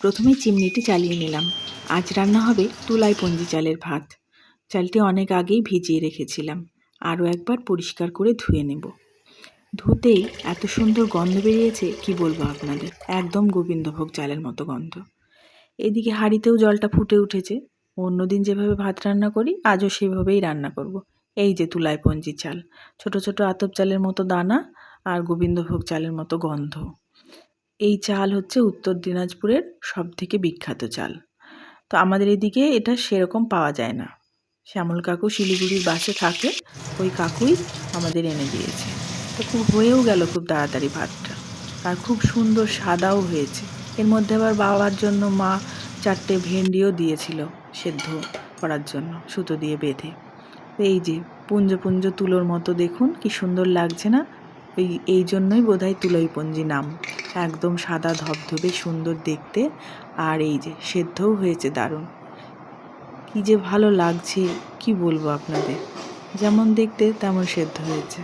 প্রথমেই চিমনিটি চালিয়ে নিলাম। আজ রান্না হবে তুলাই পঞ্জি চালের ভাত। চালটি অনেক আগেই ভিজিয়ে রেখেছিলাম। আরও একবার পরিষ্কার করে ধুয়ে নেব। ধুতেই এত সুন্দর গন্ধ বেরিয়েছে কি বলবো আপনাদের, একদম গোবিন্দভোগ চালের মতো গন্ধ। এদিকে হাঁড়িতেও জলটা ফুটে উঠেছে। অন্যদিন যেভাবে ভাত রান্না করি আজও সেভাবেই রান্না করব। এই যে তুলাই পঞ্জি চাল, ছোট ছোট আতপ চালের মতো দানা আর গোবিন্দভোগ চালের মতো গন্ধ। এই চাল হচ্ছে উত্তর দিনাজপুরের সবথেকে বিখ্যাত চাল। তো আমাদের এদিকে এটা সেরকম পাওয়া যায় না। শ্যামল কাকু শিলিগুড়ির বাসে থাকে, ওই কাকুই আমাদের এনে দিয়েছে। তো খুব হয়েও গেল খুব তাড়াতাড়ি ভাতটা, আর খুব সুন্দর সাদাও হয়েছে। এর মধ্যে আবার বাবার জন্য মা 4টে ভেন্ডিও দিয়েছিল সেদ্ধ করার জন্য, সুতো দিয়ে বেঁধে। এই যে পুঞ্জ পুঞ্জ তুলোর মতো, দেখুন কি সুন্দর লাগছে না? এই জন্যই বোধহয় তুলোইপঞ্জি নাম। একদম সাদা ধবধবে সুন্দর দেখতে, আর এই যে সেদ্ধও হয়েছে দারুণ। কি যে ভালো লাগছে কি বলবো আপনাদের, যেমন দেখতে তেমন সেদ্ধ হয়েছে।